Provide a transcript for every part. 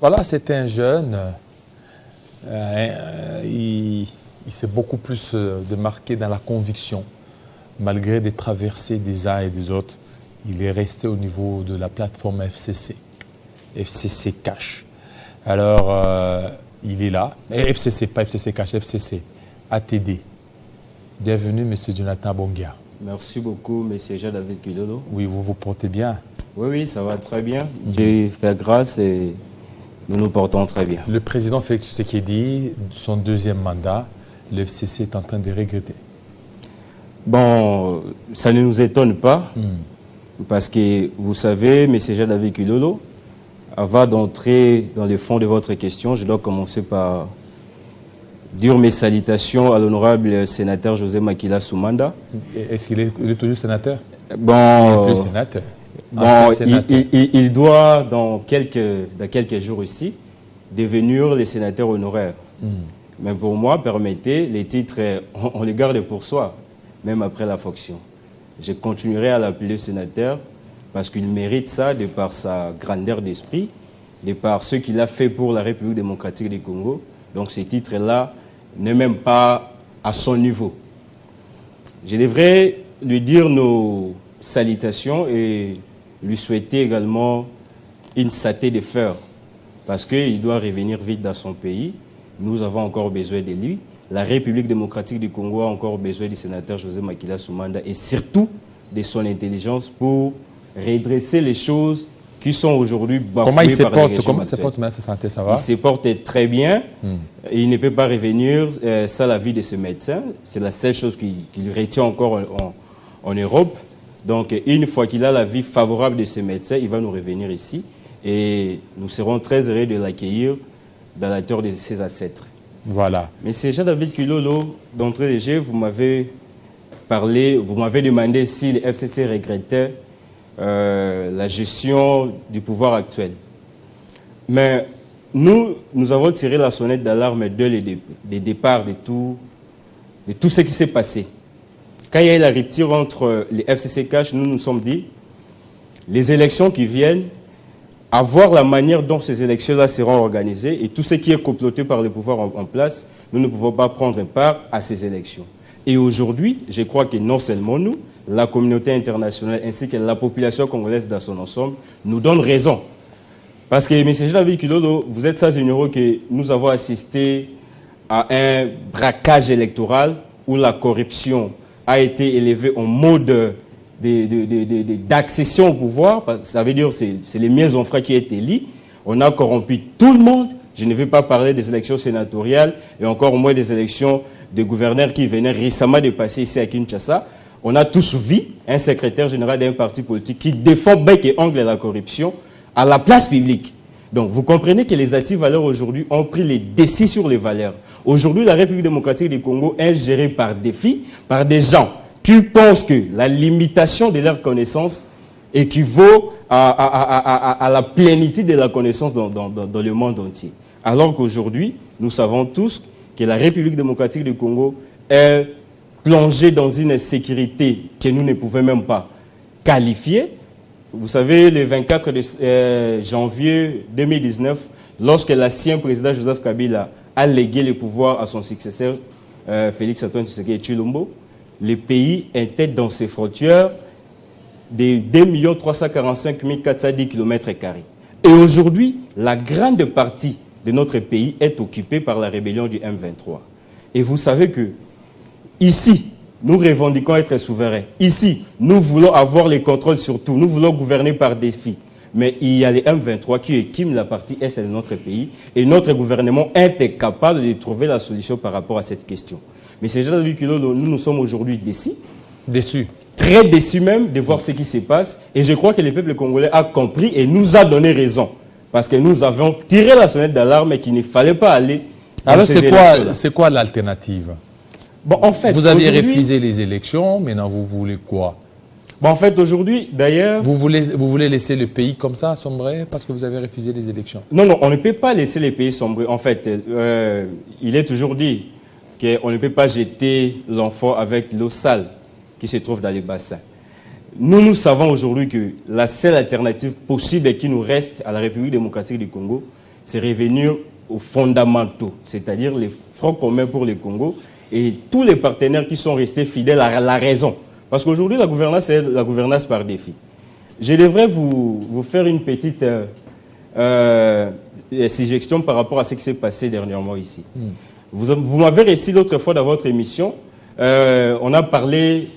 Voilà, c'est un jeune. Il s'est beaucoup plus démarqué dans la conviction. Malgré des traversées des uns et des autres, il est resté au niveau de la plateforme FCC. FCC Cash. Alors, il est là. FCC, pas FCC Cash, FCC. ATD. Bienvenue, M. Jonathan Bongia. Merci beaucoup, M. Jean-David Kilolo. Oui, vous vous portez bien? Oui, ça va très bien. Dieu fait grâce et nous nous portons très bien. Le président Félix Tshisekedi, son deuxième mandat, le FCC est en train de regretter. Bon, ça ne nous étonne pas, parce que vous savez, M. Jean-David Kilolo, avant d'entrer dans le fond de votre question, je dois commencer par dire mes salutations à l'honorable sénateur José Makila Soumanda. Est-ce qu'il est toujours sénateur? Bon, il est plus sénateur. Bon, il doit, dans quelques jours ici, devenir le sénateur honoraire. Mais pour moi, permettez, les titres, on les garde pour soi, même après la fonction. Je continuerai à l'appeler sénateur parce qu'il mérite ça de par sa grandeur d'esprit, de par ce qu'il a fait pour la République démocratique du Congo. Donc ces titres-là n'est même pas à son niveau. Je devrais lui dire nos salutations et lui souhaiter également une santé de fer parce qu'il doit revenir vite dans son pays. Nous avons encore besoin de lui. La République démocratique du Congo a encore besoin du sénateur José Makila Soumanda et surtout de son intelligence pour redresser les choses qui sont aujourd'hui bafouées par les régimes. Comment se porte sa santé, ça va? Il se porte très bien. Il ne peut pas revenir sans l'avis de ce médecin. C'est la seule chose qui lui retient encore en Europe. Donc, une fois qu'il a l'avis favorable de ce médecin, il va nous revenir ici. Et nous serons très heureux de l'accueillir dans la terre de ses ancêtres. Voilà. Mais c'est Jean-David Kilolo, d'entrée de jeu, vous m'avez parlé, vous m'avez demandé si le FCC regrettait la gestion du pouvoir actuel. Mais nous avons tiré la sonnette d'alarme dès le départ de tout ce qui s'est passé. Quand il y a eu la rupture entre les FCC Cash, nous nous sommes dit, les élections qui viennent, à voir la manière dont ces élections-là seront organisées et tout ce qui est comploté par le pouvoir en place, nous ne pouvons pas prendre part à ces élections. Et aujourd'hui, je crois que non seulement nous, la communauté internationale ainsi que la population congolaise dans son ensemble nous donne raison. Parce que, M. Jean-David Kilolo, vous êtes sans ignorer que nous avons assisté à un braquage électoral où la corruption a été élevée en mode d'accession au pouvoir. Ça veut dire que c'est les miens enfants qui ont été élus. On a corrompu tout le monde. Je ne vais pas parler des élections sénatoriales et encore moins des élections de gouverneurs qui venaient récemment de passer ici à Kinshasa. On a tous vu un secrétaire général d'un parti politique qui défend bec et ongle la corruption à la place publique. Donc vous comprenez que les actifs valeurs aujourd'hui ont pris les décis sur les valeurs. Aujourd'hui, la République démocratique du Congo est gérée par défi, par des gens qui pensent que la limitation de leur connaissance équivaut à la plénitude de la connaissance dans le monde entier. Alors qu'aujourd'hui, nous savons tous que la République démocratique du Congo est plongée dans une sécurité que nous ne pouvons même pas qualifier. Vous savez, le 24 janvier 2019, lorsque l'ancien président Joseph Kabila a légué le pouvoir à son successeur, Félix Antoine Tshisekedi Tshilombo, le pays était dans ses frontières de 2 345 410 km². Et aujourd'hui, la grande partie de notre pays est occupée par la rébellion du M23. Et vous savez que ici, nous revendiquons être souverains. Ici, nous voulons avoir le contrôle sur tout. Nous voulons gouverner par défi. Mais il y a les M23 qui équiment la partie est de notre pays et notre gouvernement est incapable de trouver la solution par rapport à cette question. Mais c'est Jean-David Kilolo, nous sommes aujourd'hui déçus. Déçus. Très déçus même de voir ce qui se passe. Et je crois que le peuple congolais a compris et nous a donné raison. Parce que nous avons tiré la sonnette d'alarme et qu'il ne fallait pas aller dans Alors ces élections-là. c'est quoi l'alternative? Bon, en fait, vous aviez refusé les élections, maintenant vous voulez quoi? Bon, en fait, aujourd'hui, d'ailleurs... Vous voulez laisser le pays comme ça, sombrer, parce que vous avez refusé les élections? Non, non, on ne peut pas laisser les pays sombrer. En fait, il est toujours dit qu'on ne peut pas jeter l'enfant avec l'eau sale qui se trouve dans les bassins. Nous savons aujourd'hui que la seule alternative possible qui nous reste à la République démocratique du Congo, c'est revenir aux fondamentaux, c'est-à-dire les francs communs pour le Congo et tous les partenaires qui sont restés fidèles à la raison. Parce qu'aujourd'hui, la gouvernance, c'est la gouvernance par défi. Je devrais vous faire une petite suggestion par rapport à ce qui s'est passé dernièrement ici. Vous m'avez réussi l'autre fois dans votre émission, on a parlé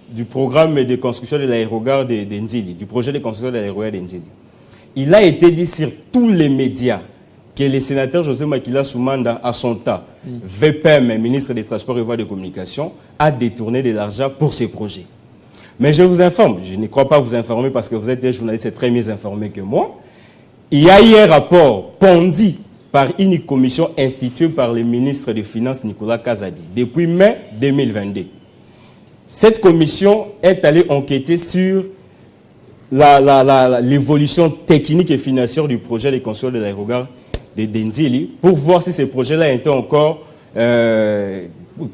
du programme de construction de l'aérogare de Nzili, du projet de construction de l'aérogare de Nzili. Il a été dit sur tous les médias que le sénateur José Makila Soumanda, à son temps, VPM, ministre des Transports et Voies de Communication, a détourné de l'argent pour ces projets. Mais je vous informe, je ne crois pas vous informer parce que vous êtes un journaliste très mieux informé que moi. Il y a eu un rapport pondu par une commission instituée par le ministre des Finances Nicolas Kazadi depuis mai 2022. Cette commission est allée enquêter sur l'évolution technique et financière du projet de construction de l'aérogare de Nzili pour voir si ces projets-là étaient encore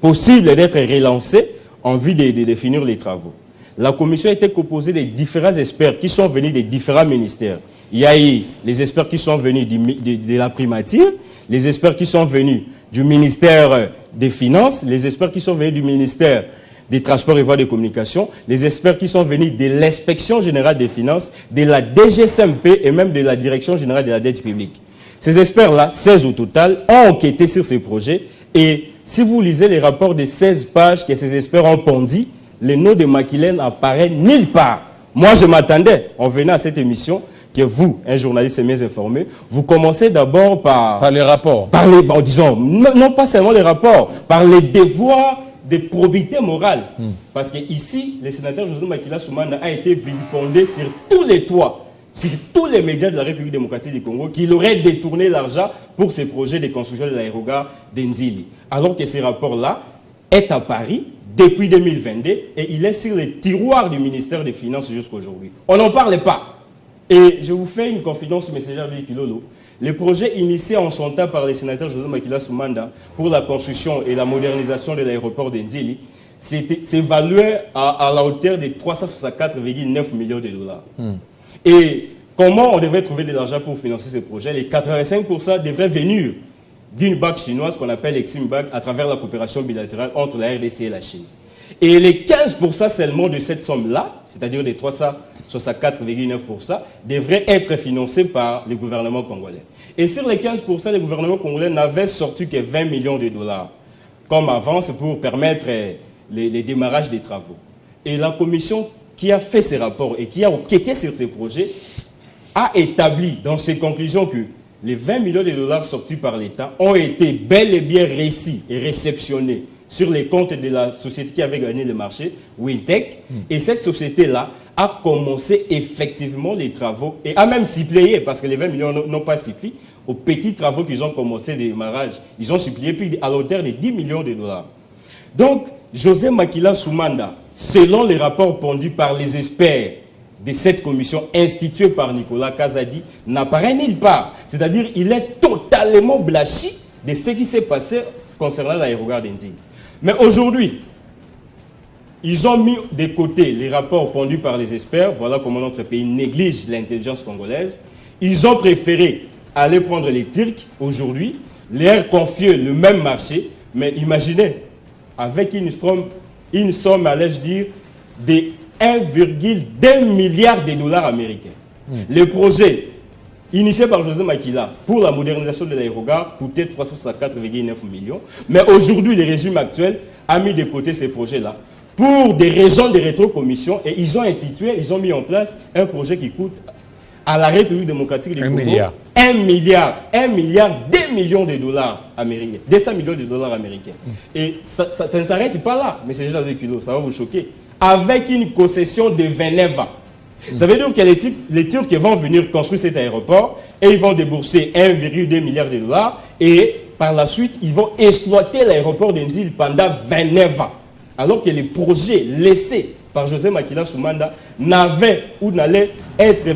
possibles d'être relancés en vue de finir les travaux. La commission a été composée de différents experts qui sont venus des différents ministères. Il y a eu les experts qui sont venus de la primature, les experts qui sont venus du ministère des Finances, les experts qui sont venus du ministère des Transports et Voies de Communication, les experts qui sont venus de l'Inspection Générale des Finances, de la DGSMP et même de la Direction Générale de la Dette Publique. Ces experts-là, 16 au total, ont enquêté sur ces projets et si vous lisez les rapports de 16 pages que ces experts ont pondus, le nom de Makila n'apparaît nulle part. Moi, je m'attendais, en venant à cette émission, que vous, un journaliste mieux informé, vous commencez d'abord par les rapports. Disons, non pas seulement les rapports, par les devoirs de probité morale. Parce qu'ici, le sénateur José Makila Soumanda a été vilipendé sur tous les toits, sur tous les médias de la République démocratique du Congo, qu'il aurait détourné l'argent pour ces projets de construction de l'aérogare d'Nzili. Alors que ces rapports-là est à Paris depuis 2022 et il est sur les tiroirs du ministère des Finances jusqu'à aujourd'hui. On n'en parle pas. Et je vous fais une confidence messagère de Kilolo. Le projet initié en son temps par le sénateur José Makila Soumanda pour la construction et la modernisation de l'aéroport de Nzili s'évaluait à la hauteur de 364,9 millions de dollars. Et comment on devrait trouver de l'argent pour financer ce projet? Les 85% devraient venir d'une banque chinoise qu'on appelle Exim Bank à travers la coopération bilatérale entre la RDC et la Chine. Et les 15% seulement de cette somme-là, c'est-à-dire des 364,9%, devraient être financés par le gouvernement congolais. Et sur les 15%, le gouvernement congolais n'avait sorti que 20 millions de dollars comme avance pour permettre les démarrages des travaux. Et la commission qui a fait ces rapports et qui a enquêté sur ces projets a établi dans ses conclusions que les 20 millions de dollars sortis par l'État ont été bel et bien réussis et réceptionnés sur les comptes de la société qui avait gagné le marché, Wintech. Et cette société-là a commencé effectivement les travaux et a même suppléé, parce que les 20 millions n'ont pas suffi, aux petits travaux qu'ils ont commencé de démarrage. Ils ont suppléé puis à l'auteur de 10 millions de dollars. Donc, José Makila Soumanda, selon les rapports pondus par les experts de cette commission instituée par Nicolas Kazadi, n'apparaît nulle part. C'est-à-dire qu'il est totalement blanchi de ce qui s'est passé concernant l'aérogare d'Nzili. Mais aujourd'hui, ils ont mis de côté les rapports pondus par les experts. Voilà comment notre pays néglige l'intelligence congolaise. Ils ont préféré aller prendre les Turcs aujourd'hui, leur confier le même marché. Mais imaginez, avec une somme, allais-je dire, de 1,2 milliard de dollars américains. Le projet initié par José Makila pour la modernisation de l'aérogare coûtait 364,9 millions. Mais aujourd'hui, le régime actuel a mis de côté ces projets-là pour des raisons de rétrocommission et ils ont mis en place un projet qui coûte à la République démocratique du Congo 1 milliard, 2 millions de dollars américains, 200 millions de dollars américains. Et ça ne s'arrête pas là, mais c'est déjà 2 kilos, ça va vous choquer. Avec une concession de 29 ans. Ça veut dire que les Turcs vont venir construire cet aéroport et ils vont débourser 1,2 milliard de dollars et par la suite, ils vont exploiter l'aéroport d'Nzili pendant 29 ans. Alors que les projets laissés par José Makila Soumanda n'avaient ou n'allaient être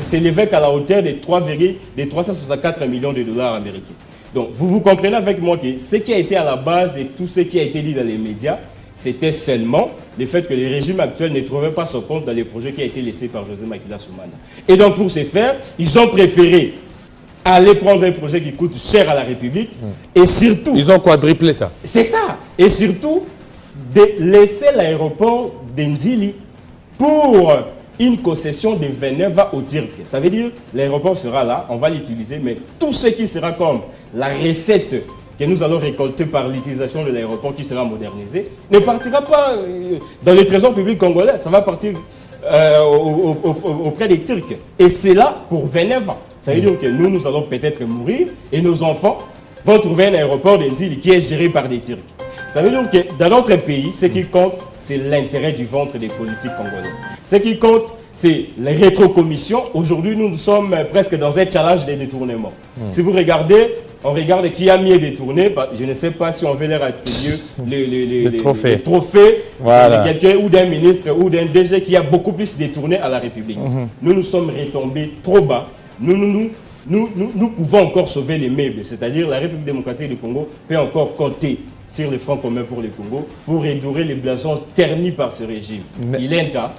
s'élever qu'à la hauteur de 364 millions de dollars américains. Donc, vous comprenez avec moi que ce qui a été à la base de tout ce qui a été dit dans les médias, c'était seulement le fait que le régime actuel ne trouvait pas son compte dans les projets qui ont été laissés par José Makila Soumanda. Et donc, pour ce faire, ils ont préféré aller prendre un projet qui coûte cher à la République et surtout... Ils ont quadruplé ça. C'est ça. Et surtout, de laisser l'aéroport d'Indili pour une concession de Veneva aux Turcs. Ça veut dire l'aéroport sera là, on va l'utiliser, mais tout ce qui sera comme la recette que nous allons récolter par l'utilisation de l'aéroport qui sera modernisé ne partira pas dans le trésor public congolais, ça va partir auprès des Turcs. Et c'est là pour Veneva. Ça veut dire que nous allons peut-être mourir et nos enfants vont trouver un aéroport d'Indili qui est géré par des Turcs. Ça veut dire que dans notre pays, ce qui compte, c'est l'intérêt du ventre des politiques congolais. Ce qui compte, c'est les rétrocommissions. Aujourd'hui, nous sommes presque dans un challenge des détournements. Si vous regardez, on regarde qui a mieux détourné. Je ne sais pas si on veut leur attribuer les trophées voilà. de quelqu'un ou d'un ministre ou d'un DG qui a beaucoup plus détourné à la République. Nous sommes retombés trop bas. Nous pouvons encore sauver les meubles, c'est-à-dire la République démocratique du Congo peut encore compter sur les francs communs pour le Congo pour redorer les blasons ternis par ce régime. Il est temps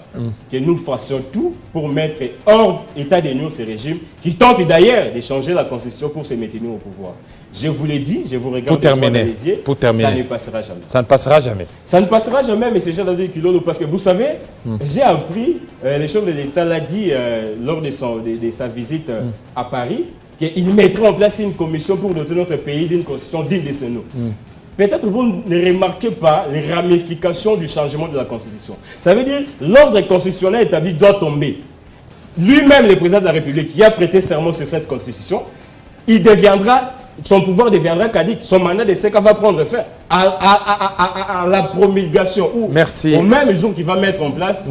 que nous fassions tout pour mettre hors état de nuire ce régime qui tente d'ailleurs de changer la constitution pour se maintenir au pouvoir. Je vous l'ai dit, je vous regarde dans les yeux, ça ne passera jamais. Ça ne passera jamais. Ça ne passera jamais, mais c'est déjà dans Kilolo, parce que vous savez, j'ai appris, le chef de l'État l'a dit lors de sa visite à Paris, qu'il mettrait en place une commission pour doter notre pays d'une constitution digne de ce nom. Peut-être vous ne remarquez pas les ramifications du changement de la Constitution. Ça veut dire l'ordre constitutionnel établi doit tomber. Lui-même, le président de la République, qui a prêté serment sur cette Constitution, son pouvoir deviendra caduc. Son mandat de CECA va prendre fin à la promulgation ou au même jour qu'il va mettre en place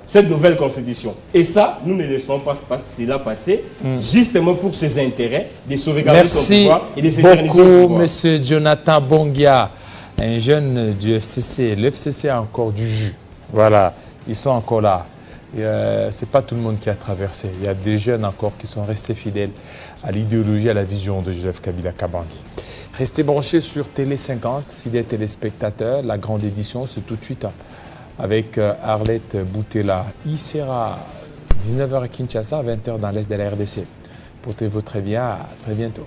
cette nouvelle Constitution. Et ça, nous ne laissons pas cela passer justement pour ses intérêts de sauvegarder son pouvoir et de s'éterniser son pouvoir. Merci beaucoup, M. Jonathan Bongia, un jeune du FCC. Le FCC a encore du jus. Voilà, ils sont encore là. Ce n'est pas tout le monde qui a traversé. Il y a des jeunes encore qui sont restés fidèles à l'idéologie, à la vision de Joseph Kabila Kabange. Restez branchés sur Télé 50, fidèles téléspectateurs. La grande édition, c'est tout de suite avec Arlette Boutella. Il sera 19h à Kinshasa, 20h dans l'est de la RDC. Portez-vous très bien, à très bientôt.